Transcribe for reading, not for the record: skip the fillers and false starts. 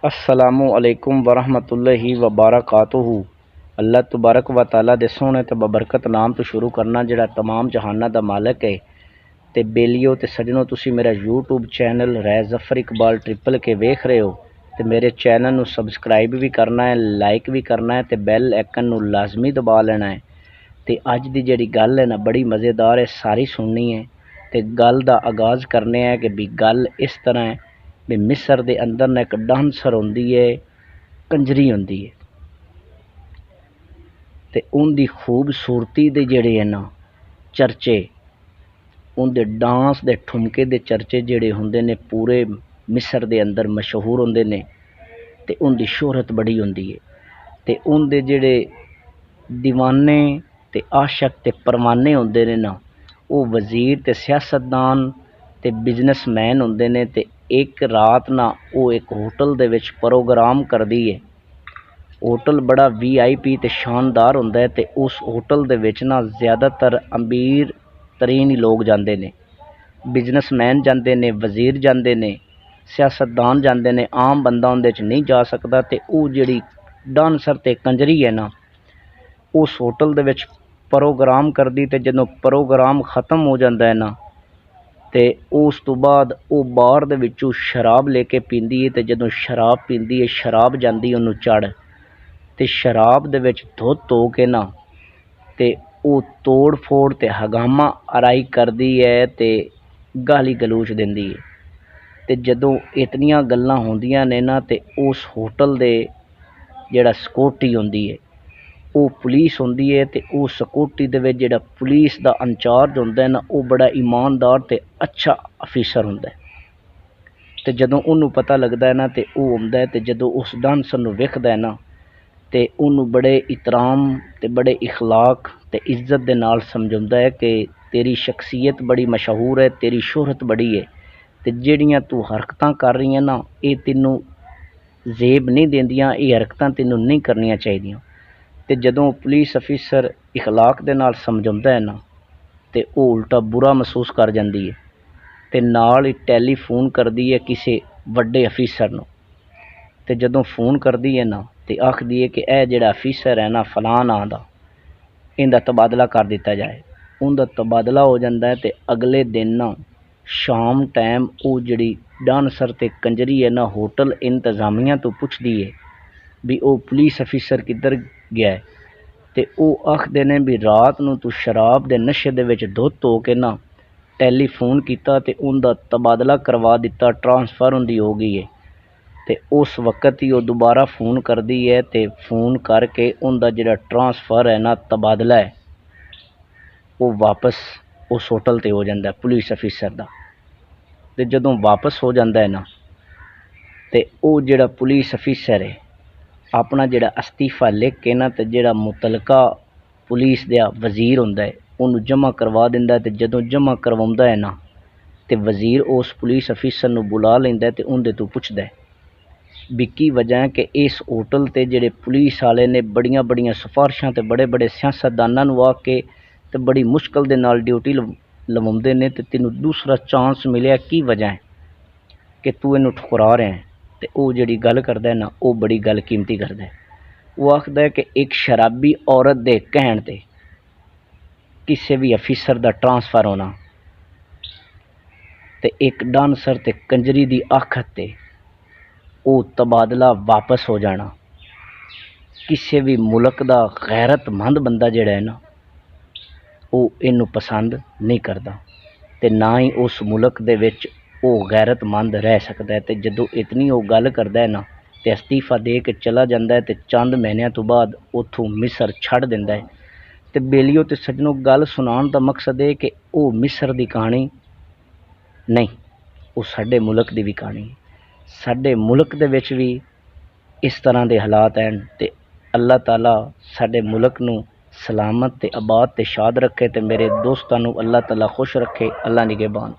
अस्सलामु अलैकुम वरहमतुल्लाहि वबरकातुहू। अल्लाह तबारक व तआला दे सोहणे ते बबरकत नाम तो शुरू करना जिहड़ा तमाम जहानां दा मालक है। ते बेलियो ते सजनों, तुसी मेरा YouTube channel Raiz Zafar Iqbal triple के वेख रहे हो तो मेरे चैनल नू सबसक्राइब भी करना है, लाइक भी करना है ते बैल आइकन नू लाजमी दबा लेना है। ते अज दी जिहड़ी गल है ना बड़ी मज़ेदार है, सारी सुननी है। ते गल दा आगाज़ करने है कि भी गल इस तरह है भी मिस्र दे अंदर ना एक डांसर होंदी है, कंजरी होंदी है ते उनदी खूबसूरती दे जेड़े है ना चर्चे, उनदे डांस दे ठुमके दे चर्चे जेड़े होंदे ने पूरे मिस्र दे अंदर मशहूर होंदे ने ते उनदी शोहरत बड़ी होंदी है। ते उनदे जेड़े दीवाने ते आशक ते परवाने होंदे ने ना, वो वज़ीर ते सियासतदान ते बिजनेसमैन होंदे ने। ते एक रात ना वो एक होटल दे विच प्रोग्राम करदी है। होटल बड़ा VIP ते शानदार होंदा है ते उस होटल दे विच ना ज़्यादातर अमीर तरीन ही लोग जांदे ने, बिजनेसमैन जांदे ने, वज़ीर जांदे ने, सियासतदान जांदे ने, आम बंदा उंदे च नहीं जा सकदा। ते वो जिहड़ी डांसर ते कंजरी है ना, उस होटल दे विच प्रोग्राम करदी ते जदों प्रोग्राम ख़त्म हो जांदा है ना ते उस तो बाद वो बार दे विचों शराब लेके पींदी है। ते जदों शराब पींदी है, शराब जांदी उन्हों चढ़ ते शराब दे विच धो के ना ते वो तोड़ फोड़ ते हगामा अराई करदी है ते गाली गलूच दिंदी है। ते जदों इतनियां गल्लां होंदियां ने ना ते उस होटल दे जिहड़ा सिक्योरिटी होंदी है, वो पुलिस होंदी है ते वो सिक्योरिटी दे विच जिहड़ा पुलिस दा इंचार्ज होंदा है ना, वो बड़ा ईमानदार ते अच्छा अफीसर होंदा है। ते जदों उन्होंने पता लगदा है ना ते वो आउंदा है ते जदों उस डांसर नूं वेखदा है ना ते उन्होंने बड़े इतराम ते बड़े इखलाक ते इज्जत दे नाल समझाउंदा है कि तेरी शख्सियत बड़ी मशहूर है, तेरी शोहरत बड़ी है ते जिहड़ियां तू हरकतां कर रही है ना, ये तैनूं जेब नहीं देंदियां, ये हरकतां तैनूं नहीं करनियां चाहिदियां। ते जदों पुलिस अफीसर इखलाक दे नाल समझाउंदा है ना ते वो उल्टा बुरा महसूस कर जांदी है ते नाल ही टैलीफोन करदी है किसी वड्डे अफीसर नूं। ते जदों फ़ोन करदी है ना ते आखदी है कि यह जिहड़ा अफीसर है ना फलां नां दा, इहदा तबादला कर दिता जाए। उनदा तबादला हो जाता है ते अगले दिन ना शाम टाइम वो जिहड़ी डांसर ते कंजरी है ना होटल इंतजामिया तो पुछदी है भी वो पुलिस अफीसर किधर गया है। ते वो आखदे ने भी रात नूं तू शराब दे नशे दे विच धुत हो के ना टैलीफोन किया ते उनदा तबादला करवा दिता, ट्रांसफ़र उनदी हो गई है। ते उस वक्त ही वो दोबारा फ़ोन करदी है ते फ़ोन करके उनदा जिहड़ा ट्रांसफ़र है ना, तबादला है, वो वापस उस होटल ते हो जाता है पुलिस अफीसर दा। ते जदों वापस हो जाता है ना ते वो जिहड़ा पुलिस अफीसर है अपना जिहड़ा अस्तीफ़ा लिख के ना ते जिहड़ा मुतलका पुलिस दा वज़ीर होंदा है उन्होंने जमा करवा दिंदा है। ते जदों जमा करवाउंदा है ना ते वज़ीर उस पुलिस अफीसर नूं बुला लैंदा है ते उनदे तो पुछदा है भी की वजह है कि इस होटल ते जिहड़े पुलिस वाले ने बड़ियां बड़ियां सिफारिशां ते बड़े बड़े सियासतदानां नूं आके ते बड़ी मुश्किल दे नाल ड्यूटी लवाउंदे ने ते तैनूं दूसरा चांस मिलिया, की वजह है कि तू इनूं ठुकरा रहा है। ते वो जिहड़ी गल करदा है ना, वो बड़ी गल कीमती करदा है। वो आखदा है कि एक शराबी औरत दे कहण ते किसी भी अफीसर दा ट्रांसफ़र होना ते एक डांसर ते कंजरी दी आखत ते वो तबादला वापस हो जाना, किसी भी मुल्क दा गैरतमंद बंदा जिहड़ा है ना वो इनू पसंद नहीं करता ते ना ही उस मुल्क दे विच वो गैरतमंद रह सकता है। ते जदों इतनी वो गल करदा है ना ते अस्तीफ़ा दे के चला जाता है ते चंद महीनों तो बाद उथों मिस्र छड़ दिंदा है। ते बेलियो ते सजनों, गल सुनाउण दा मकसद है कि वो मिस्र दी कहानी नहीं, वो साडे मुल्क दी भी कहानी है। साडे मुल्क दे विच भी इस तरह के हालात हैं ते अल्लाह ताला साडे मुल्क नूं सलामत ते आबाद ते शाद रखे ते मेरे दोस्तां नूं अल्लाह ताला खुश रखे। अल्लाह निगहबान।